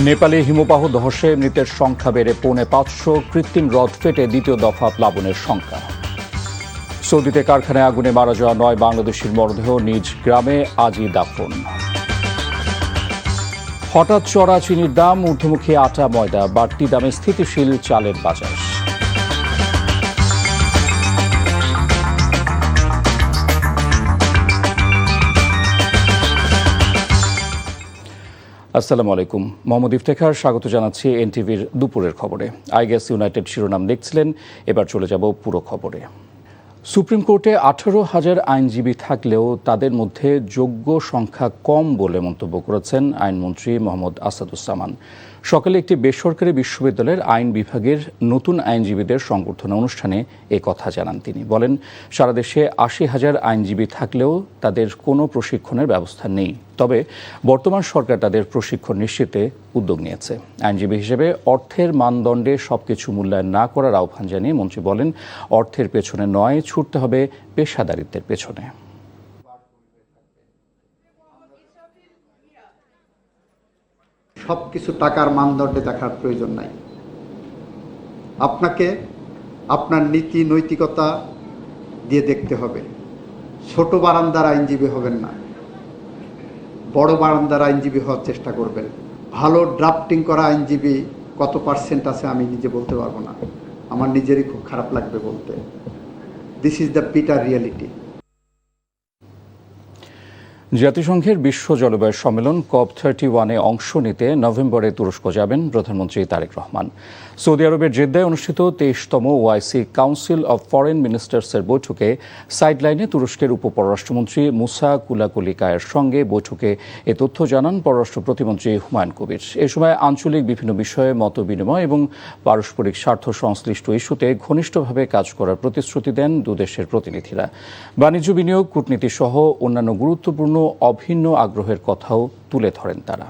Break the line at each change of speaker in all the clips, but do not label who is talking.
নেপালে হিমবাহ ধসে মৃতের সংখ্যা বেড়ে ৫৫০, কৃত্রিম হ্রদ ফেটে দ্বিতীয় দফা প্লাবনের সংখ্যা। সৌদিতে কারখানায় আগুনে মারা যাওয়া ৯ বাংলাদেশির মরদেহ নিজ গ্রামে আজই দাফন। হঠাৎ চড়া চিনির দাম, ঊর্ধ্বমুখী আটা ময়দা, বাড়তি দামে স্থিতিশীল চালের বাজার। আসসালামু আলাইকুম, মোহাম্মদ ইফতেখার স্বাগত জানাচ্ছি এনটিভির দুপুরের খবরে। আই গেস ইউনাইটেড শিরোনাম দেখছিলেন, এবার চলে যাব পুরো খবরে। সুপ্রিম কোর্টে ১৮,০০০ আইনজীবী থাকলেও তাদের মধ্যে যোগ্য সংখ্যা কম বলে মন্তব্য করেছেন আইনমন্ত্রী মোহাম্মদ আসাদুজ্জামান। সকালে একটি বেসরকারি বিশ্ববিদ্যালয়ের আইন বিভাগের নতুন আইনজীবীদের সংবর্ধনা অনুষ্ঠানে এ কথা জানান তিনি। বলেন, সারা দেশে ৮০,০০০ আইনজীবী থাকলেও তাদের কোনো প্রশিক্ষণের ব্যবস্থা নেই। তবে বর্তমান সরকার তাদের প্রশিক্ষণ নিশ্চিতে উদ্যোগ নিয়েছে। আইনজীবী হিসেবে অর্থের মানদণ্ডে সবকিছু মূল্যায়ন না করার আহ্বান জানিয়ে মন্ত্রী বলেন, অর্থের পেছনে নয়, ছুটতে হবে পেশাদারিত্বের পেছনে।
সবকিছু টাকার মানদণ্ডে দেখার প্রয়োজন নাই। আপনাকে আপনার নীতি নৈতিকতা দিয়ে দেখতে হবে। ছোট বারান্দার আইনজীবী হবেন না, বড় বারান্দার আইনজীবী হওয়ার চেষ্টা করবেন। ভালো ড্রাফটিং করা আইনজীবী কত পার্সেন্ট আছে আমি নিজে বলতে পারবো না, আমার নিজেরই খুব খারাপ লাগবে বলতে। This is the bitter reality.
জাতিসংঘের বিশ্ব জলবায়ু সম্মেলন COP31-এ অংশ নিতে নভেম্বরে তুরস্ক যাবেন প্রধানমন্ত্রী তারেক রহমান। সৌদি আরবের জেদ্দায় অনুষ্ঠিত ২৩তম ওআইসি কাউন্সিল অব ফরেন মিনিস্টার্সের বৈঠকে সাইডলাইনে তুরস্কের উপপররাষ্ট্রমন্ত্রী মুসা কুলাকুলিকায়ের সঙ্গে বৈঠকে এ তথ্য জানান পররাষ্ট্র প্রতিমন্ত্রী হুমায়ুন কবির। এ সময় আঞ্চলিক বিভিন্ন বিষয়ে মত বিনিময় এবং পারস্পরিক স্বার্থ সংশ্লিষ্ট ইস্যুতে ঘনিষ্ঠভাবে কাজ করার প্রতিশ্রুতি দেন দুদেশের প্রতিনিধিরা। বাণিজ্য, বিনিয়োগ, কূটনীতি সহ অন্যান্য গুরুত্বপূর্ণ অভিন্ন আগ্রহের কথাও তুলে ধরেন তারা।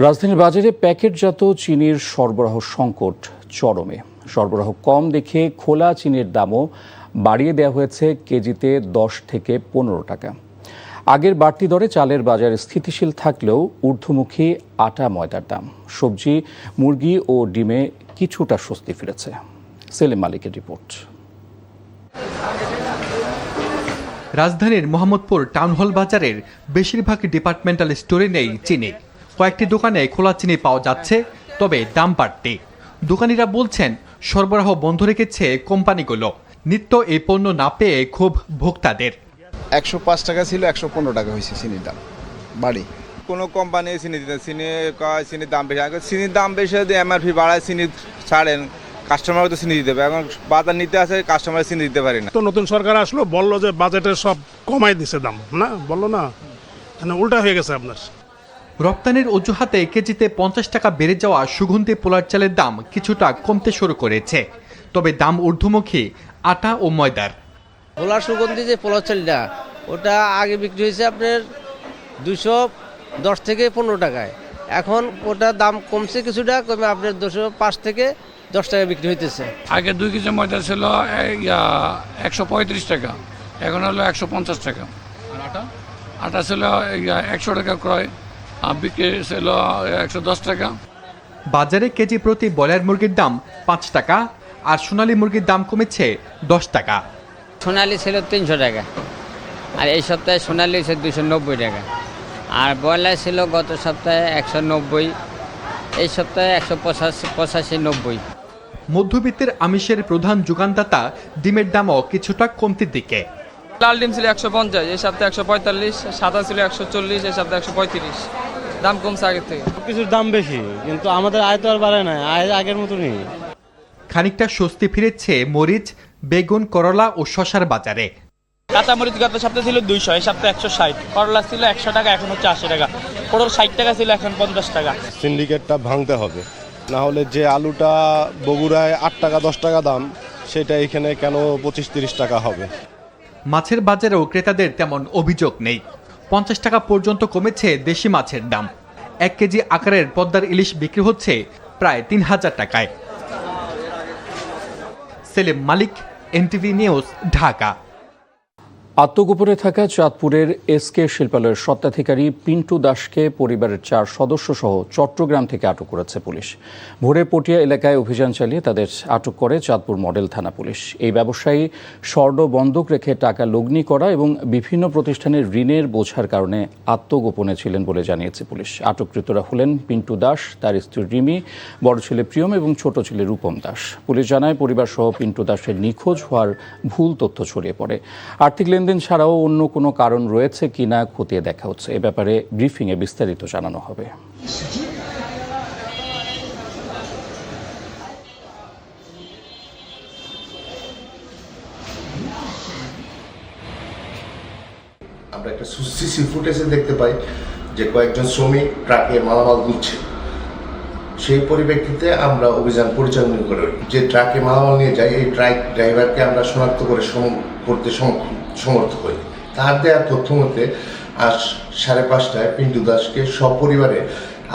রাজধানীর বাজারে প্যাকেটজাত চিনির সরবরাহ সংকট চরমে। সরবরাহ কম দেখে খোলা চিনির দামও বাড়িয়ে দেওয়া হয়েছে কেজিতে ১০ থেকে ১৫ টাকা। আগের বাড়তি দরে চালের বাজার স্থিতিশীল থাকলেও ঊর্ধ্বমুখী আটা ময়দার দাম, সবজি, মুরগি ও ডিমে কিছুটা স্বস্তি ফিরেছে। সেলিম মালিকের রিপোর্ট।
রাজধানীর মোহাম্মদপুর টাউন হল বাজারের বেশিরভাগ ডিপার্টমেন্টাল স্টোরে নেই চিনি। কয়েকটি দোকানে খোলা চিনি পাওয়া যাচ্ছে, তবে দাম বাড়তি। দোকানিরা বলছেন, সরবরাহ বন্ধ রেখেছে কোম্পানিগুলো। নিত্য এই পণ্য না পেয়ে খুব ভোক্তাদের।
১০৫ টাকা ছিল, ১১৫ টাকা হয়েছে চিনির দাম বাড়ি।
কোনো কোম্পানি চিনি দিতে চিনির দাম বেশি, চিনির দাম বেশি যদি এমআরপি বাড়ায় চিনি ছাড়েন, কাস্টমার তো চিনি দিতে হবে। এখন বাজার নিতে আসে, কাস্টমার চিনি দিতে পারি না।
তো নতুন সরকার আসলো, বললো যে বাজেটের সব কমাই দিছে দাম, না বললো না, উল্টা হয়ে গেছে আপনার।
রপ্তানির অজুহাতে কেজিতে ৫০ টাকা বেড়ে যাওয়া সুগন্ধি পোলার চালের দাম কিছুটা কমতে শুরু করেছে, তবে দাম ঊর্ধ্বমুখী আটা ও ময়দার।
পোলার সুগন্ধি যে পোলার চালটা, ওটা আগে বিক্রি হয়েছে আপনার ২১০ থেকে ১৫ টাকায়। এখন ওটার দাম কমছে কিছুটা, কমে আপনার ২০৫ থেকে ১০ টাকা বিক্রি হইতেছে।
আগে 2 কেজি ময়দা ছিল ১৩৫ টাকা, এখন হলো ১৫০ টাকা। আটা ছিল ১০০ টাকা ক্রয়, বিক্রি ছিল ১১০ টাকা।
বাজারে কেজি প্রতি ব্রয়লার মুরগির দাম ৫ টাকা, আর সোনালী মুরগির দাম কমেছে ১০ টাকা।
সোনালি ছিল ৩০০ টাকা, আর এই সপ্তাহে সোনালি ছিল ২৯০ টাকা, আর ব্রয়লার ছিল গত সপ্তাহে ১৯০, এই সপ্তাহে ১৮৫-৯০।
মধ্যবিত্তের আমিষের প্রধান যোগানদাতা ডিমের দামও কিছুটা কমতির দিকে।
লাল ডিম ছিল ১৫০, এই সপ্তাহে ১৪৫, সাদা ছিল ১৪০, এই সপ্তাহে ১৩৫। দাম কমছে আগের থেকে।
কিছুর দাম বেশি, কিন্তু আমাদের আয় তো আর বাড়ে না, আয় আগের মতনই।
খানিকটা স্বস্তি ফিরেছে মরিচ, বেগুন, করলা ও শসার বাজারে।
কাঁচা মরিচ গত সপ্তাহে ছিল ২০০, এই সপ্তাহে ১৬০। করলা ছিল ১০০ টাকা, এখন হচ্ছে ৮০ টাকা। পটল ৬০ টাকা ছিল, এখন ৫০ টাকা।
সিন্ডিকেটটা ভাঙতে হবে, না হলে যে আলুটা বগুড়ায় ৮ টাকা ১০ টাকা দাম, সেটা এখানে কেন ২৫-৩০ টাকা হবে।
মাছের বাজারেও ক্রেতাদের তেমন অভিযোগ নেই। ৫০ টাকা পর্যন্ত কমেছে দেশি মাছের দাম। ১ কেজি আকারের পদ্মার ইলিশ বিক্রি হচ্ছে প্রায় ৩,০০০ টাকায়। সেলিম মালিক, এনটিভি নিউজ, ঢাকা।
আত্মগোপনে থাকা চাঁদপুরের এসকে শিল্পালয়ের স্বত্বাধিকারী পিন্টু দাসকে পরিবারের 4 সদস্য সহ চট্টগ্রাম থেকে আটক করেছে পুলিশ। ভোরে পটিয়া এলাকায় অভিযান চালিয়ে তাদের আটক করে চাঁদপুর মডেল থানা পুলিশ। এই ব্যবসায়ী স্বর্ণ বন্ধক রেখে টাকা লগ্নি করা এবং বিভিন্ন প্রতিষ্ঠানের ঋণের বোঝার কারণে আত্মগোপনে ছিলেন বলে জানিয়েছে পুলিশ। আটককৃতরা হলেন পিন্টু দাস, তার স্ত্রী রিমি, বড় ছেলে প্রিয়ম এবং ছোট ছেলে রূপম দাস। পুলিশ জানায় পরিবার সহ পিন্টু দাসের নিখোঁজ হওয়ার ভুল তথ্য ছড়িয়ে পড়ে। আর্থিক লেনদেন ছাড়াও অন্য কোনো কারণ রয়েছে কিনা খতিয়ে দেখা হচ্ছে। এ ব্যাপারে ব্রিফিংয়ে বিস্তারিত জানানো হবে।
আমরা একটা সিসি ফুটেজে দেখতে পাই যে কয়েকজন শ্রমিক ট্রাকে মালামাল তুলছে। সেই পরিপ্রেক্ষিতে আমরা অভিযান পরিচালনা করে যে ট্রাকে মালামাল নিয়ে যাই, এই ট্রাক ড্রাইভারকে আমরা শনাক্ত করতে সমর্থ হই। তার দেওয়া তথ্য মতে আজ 5:30টায় পিন্টু দাসকে সপরিবারে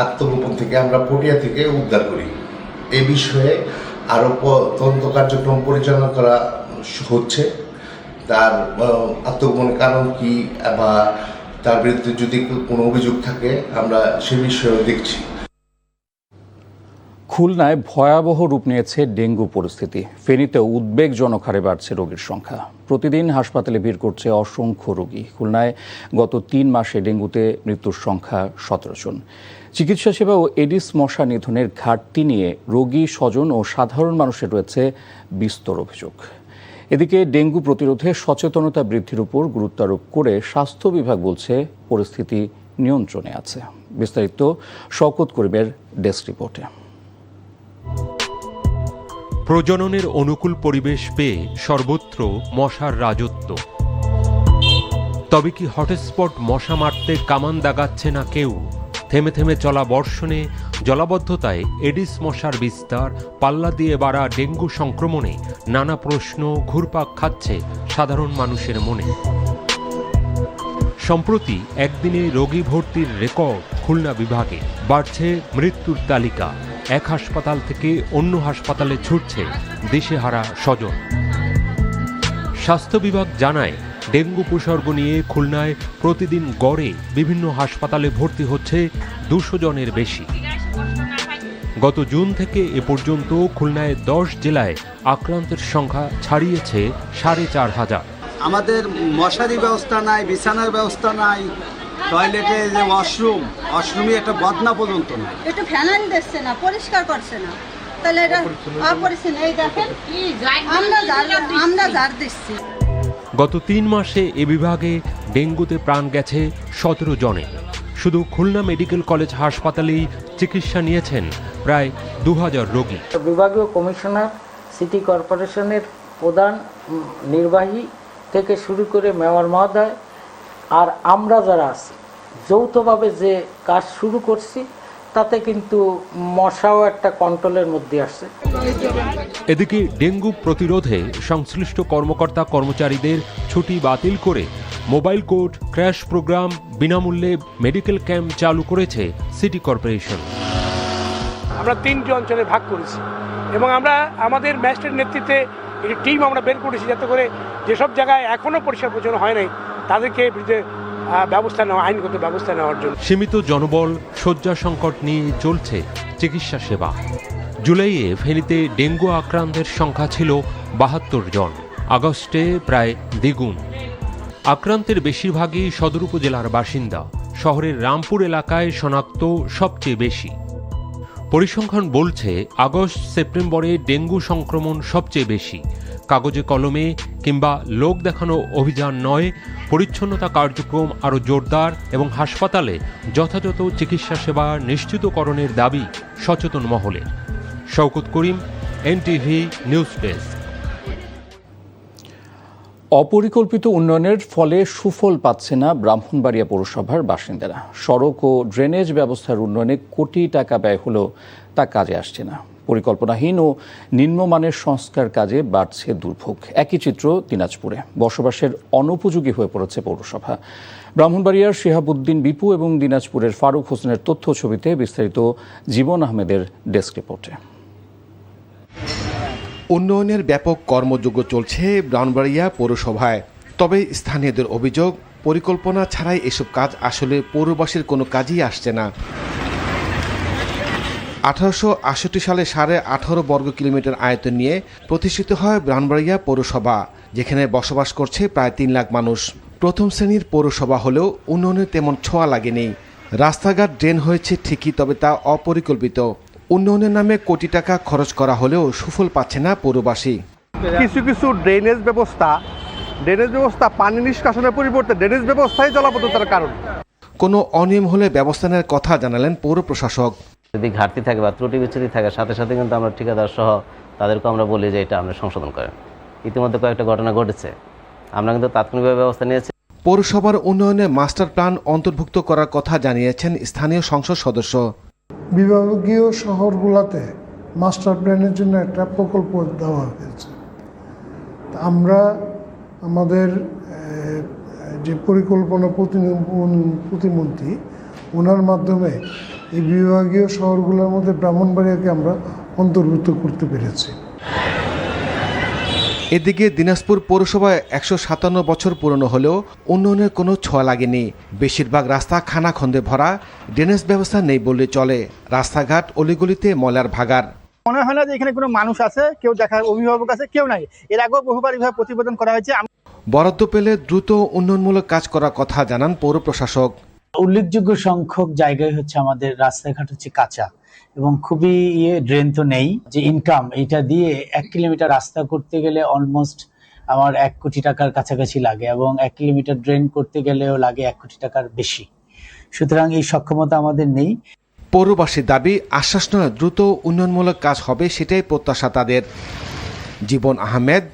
আত্মগোপন থেকে আমরা পটিয়া থেকে উদ্ধার করি। এই বিষয়ে আরও তদন্ত কার্যক্রম পরিচালনা করা হচ্ছে। তার আত্মগোপনের কারণ কি বা তার বিরুদ্ধে যদি কোনো অভিযোগ থাকে আমরা সে বিষয়েও দেখছি।
খুলনায় ভয়াবহ রূপ নিয়েছে ডেঙ্গু পরিস্থিতি। ফেনীতে উদ্বেগজনক হারে বাড়ছে রোগীর সংখ্যা। প্রতিদিন হাসপাতালে ভিড় করছে অসংখ্য রোগী। খুলনায় গত 3 মাসে ডেঙ্গুতে মৃত্যুর সংখ্যা 17 জন। চিকিৎসা সেবা ও এডিস মশা নিধনের ঘাটতি নিয়ে রোগী, স্বজন ও সাধারণ মানুষের রয়েছে বিস্তর অভিযোগ। এদিকে ডেঙ্গু প্রতিরোধে সচেতনতা বৃদ্ধির উপর গুরুত্ব আরোপ করে স্বাস্থ্য বিভাগ বলছে পরিস্থিতি নিয়ন্ত্রণে আছে। বিস্তারিত শওকত করিমের ডেস্ক রিপোর্টে।
প্রজননের অনুকূল পরিবেশ পেয়ে সর্বত্র মশার রাজত্ব। তবে কি হটস্পট মশা মারতে কামান দাগাচ্ছে না কেউ? থেমে থেমে চলা বর্ষণে জলাবদ্ধতায় এডিস মশার বিস্তার, পাল্লা দিয়ে বাড়া ডেঙ্গু সংক্রমণে নানা প্রশ্ন ঘুরপাক খাচ্ছে সাধারণ মানুষের মনে। সম্প্রতি একদিনে রোগী ভর্তির রেকর্ড খুলনা বিভাগে। বাড়ছে মৃত্যুর তালিকা। এক হাসপাতাল থেকে অন্য হাসপাতালে ছুটছে দিশেহারা স্বজন। স্বাস্থ্য বিভাগ জানায় ডেঙ্গু উপসর্গ নিয়ে খুলনায় প্রতিদিন গড়ে বিভিন্ন হাসপাতালে ভর্তি হচ্ছে 200 জনের বেশি। গত জুন থেকে এ পর্যন্ত খুলনায় 10 জেলায় আক্রান্তের সংখ্যা ছাড়িয়েছে 4500।
আমাদের মশারি ব্যবস্থা নাই, বিছানার ব্যবস্থা নাই, টয়লেটে যে ওয়াশরুমে একটা বদনা পর্যন্ত না।
একটু ফ্যানাইল দিচ্ছে না, পরিষ্কার করছে না, তাহলে এটা অপরিচ্ছন্ন। এই দেখেন আমরা জার দিচ্ছি।
গত 3 মাসে এ বিভাগে ডেঙ্গুতে প্রাণ গেছে 17 জনের। শুধু খুলনা মেডিকেল কলেজ হাসপাতালেই চিকিৎসা নিয়েছেন প্রায় 2000 রোগী।
বিভাগীয় কমিশনার, সিটি কর্পোরেশনের প্রধান নির্বাহী থেকে শুরু করে মেয়র মহোদয় আর আমরা যারা আছি যৌথভাবে যে কাজ শুরু করছি, তাতে কিন্তু মশাও একটা কন্ট্রোলের মধ্যে আসছে।
এদিকে ডেঙ্গু প্রতিরোধে সংশ্লিষ্ট কর্মকর্তা কর্মচারীদের ছুটি বাতিল করে মোবাইল কোর্ট, ক্র্যাশ প্রোগ্রাম, বিনামূল্যে মেডিকেল ক্যাম্প চালু করেছে সিটি কর্পোরেশন।
আমরা 3টি অঞ্চলে ভাগ করেছি এবং আমরা আমাদের ম্যাজিস্ট্রেট নেতৃত্বে একটি টিম আমরা বের করেছি, যাতে করে যেসব জায়গায় এখনও পরিষ্কার পরিচ্ছন্ন হয় নাই তাদেরকে ব্যবস্থা নেওয়া, আইনগত ব্যবস্থা নেওয়ার জন্য।
সীমিত জনবল, শয্যা সংকট নিয়ে চলছে চিকিৎসা সেবা। জুলাইয়ে ফেনীতে ডেঙ্গু আক্রান্তের সংখ্যা ছিল 72 জন, আগস্টে প্রায় দ্বিগুণ। আক্রান্তের বেশিরভাগই সদর উপজেলার বাসিন্দা। শহরের রামপুর এলাকায় শনাক্ত সবচেয়ে বেশি। পরিসংখ্যান বলছে আগস্ট সেপ্টেম্বরে ডেঙ্গু সংক্রমণ সবচেয়ে বেশি। কাগজে কলমে কিংবা লোক দেখানো অভিযান নয়, পরিচ্ছন্নতা কার্যক্রম আরও জোরদার এবং হাসপাতালে যথাযথ চিকিৎসা সেবা নিশ্চিতকরণের দাবি সচেতন মহলে। শওকত করিম, এনটিভি নিউজ ডেস্ক।
অপরিকল্পিত উন্নয়নের ফলে সুফল পাচ্ছে না ব্রাহ্মণবাড়িয়া পৌরসভার বাসিন্দারা। সড়ক ও ড্রেনেজ ব্যবস্থার উন্নয়নে কোটি টাকা ব্যয় হলেও তা কাজে আসছে না। পরিকল্পনাহীন ও নিম্নমানের সংস্কার কাজে বাড়ছে দুর্ভোগ। একই চিত্র দিনাজপুরে। বসবাসের অনুপযোগী হয়ে পড়েছে পৌরসভা। ব্রাহ্মণবাড়িয়ার শিহাবুদ্দিন বিপু এবং দিনাজপুরের ফারুক হোসেনের তথ্য ছবিতে বিস্তারিত জীবন আহমেদের ডেস্ক রিপোর্টে।
উন্নয়নের ব্যাপক কর্মযজ্ঞ চলছে ব্রাহ্মণবাড়িয়া পৌরসভায়।
তবে স্থানীয়দের অভিযোগ, পরিকল্পনা ছাড়াই এসব কাজ আসলে পৌরবাসীর কোনো কাজই আসছে না। 1868 সালে 18.5 বর্গ কিলোমিটার আয়তন নিয়ে প্রতিষ্ঠিত হয় ব্রাহ্মণবাড়িয়া পৌরসভা, যেখানে বসবাস করছে প্রায় 3 লাখ মানুষ। প্রথম শ্রেণীর পৌরসভা হলেও উন্নয়নের তেমন ছোঁয়া লাগেনি। রাস্তাঘাট ড্রেন হয়েছে ঠিকই, তবে তা অপরিকল্পিত। উন্নয়নের নামে কোটি টাকা খরচ করা হলেও সুফল পাচ্ছে না পৌরবাসী।
কিছু কিছু ড্রেনেজ ব্যবস্থা পানি নিষ্কাশনের পরিবর্তে ড্রেনেজ ব্যবস্থাই জলাবদ্ধতার কারণ।
কোনো অনিয়ম হলে ব্যবস্থা নেওয়ার কথা জানালেন পৌর প্রশাসক।
যদি ঘাটতি থাকে বা ত্রুটি বিচ্ছুতি থাকে, সাথে সাথে কিন্তু আমরা ঠিকাদার সহ তাদেরকে আমরা বলি যে এটা আমরা সংশোধন করেন। ইতিমধ্যে কয়েকটা ঘটনা ঘটেছে, আমরা কিন্তু তাৎক্ষণিকভাবে ব্যবস্থা নিয়েছি।
পৌরসভার উন্নয়নে মাস্টার প্ল্যান অন্তর্ভুক্ত করার কথা জানিয়েছেন স্থানীয় সংসদ সদস্য।
বিভাগীয় শহরগুলোতে মাস্টার প্ল্যানের জন্য একটা প্রকল্প দেওয়া হয়েছে। আমরা আমাদের যে পরিকল্পনা প্রতিমন্ত্রী, ওনার মাধ্যমে এই বিভাগীয় শহরগুলোর মধ্যে ব্রাহ্মণবাড়িয়াকে আমরা অন্তর্ভুক্ত করতে পেরেছি।
এদিকে দিনাজপুর পৌরসভায় 157 বছর পুরনো হলেও উন্নয়নের কোনো ছোঁয়া লাগেনি। বেশিরভাগ রাস্তা খানাখন্দে ভরা, ড্রেনেজ ব্যবস্থা নেই বললে চলে। রাস্তাঘাট অলিগলিতে ময়লার ভাগার।
মনে হয় না যে এখানে কোনো মানুষ আছে, কেউ দেখার অভিভাবক আছে, কেউ নাই। এর আগেও বহুবার এভাবে প্রতিবেদন করা হয়েছে।
বরাদ্দ পেলে দ্রুত উন্নয়নমূলক কাজ করার কথা জানান পৌর প্রশাসক।
উল্লেখযোগ্য সংখ্যক জায়গায় হচ্ছে আমাদের রাস্তাঘাট হচ্ছে কাঁচা এবং খুবই ড্রেন তো নেই। যে ইনকাম এটা দিয়ে 1 কিলোমিটার রাস্তা করতে গেলে অলমোস্ট আমার 1 কোটি টাকার কাছাকাছি লাগে এবং 1 কিলোমিটার ড্রেন করতে গেলেও লাগে 1 কোটি টাকার বেশি। সুতরাং এই সক্ষমতা আমাদের নেই।
পৌরবাসীর দাবি, আশ্বাস নয়, দ্রুত উন্নয়নমূলক কাজ হবে, সেটাই প্রত্যাশা তাদের। জীবন আহমেদ,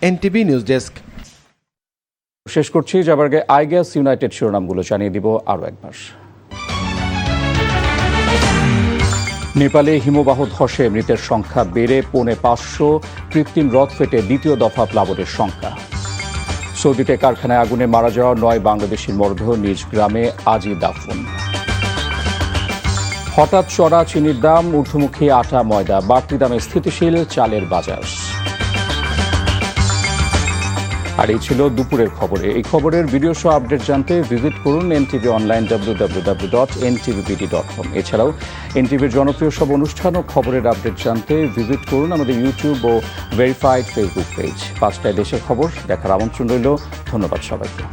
এনটিভি নিউজ ডেস্ক।
শেষ করছি, যাবার আগে আইগ্যাস ইউনাইটেড শিরোনামগুলো জানিয়ে দিব আরও একবার। নেপালে হিমবাহ ধসে মৃতের সংখ্যা বেড়ে 550, কৃত্রিম হ্রদ ফেটে দ্বিতীয় দফা প্লাবনের সংখ্যা। সৌদিতে কারখানায় আগুনে মারা যাওয়া 9 বাংলাদেশির মরদেহ নিজ গ্রামে আজই দাফন। হঠাৎ চড়া চিনির দাম, ঊর্ধ্বমুখী আটা ময়দা, বাড়তি দামে স্থিতিশীল চালের বাজার। আর এই ছিল দুপুরের খবরে। এই খবরের ভিডিও সহ আপডেট জানতে ভিজিট করুন এনটিভি অনলাইন www.ntvbd.com। এছাড়াও এনটিভির জনপ্রিয় সব অনুষ্ঠান ও খবরের আপডেট জানতে ভিজিট করুন আমাদের ইউটিউব ও ভেরিফাইড ফেসবুক পেজ। 5টায় দেশের খবর দেখার আমন্ত্রণ রইল। ধন্যবাদ সবাইকে।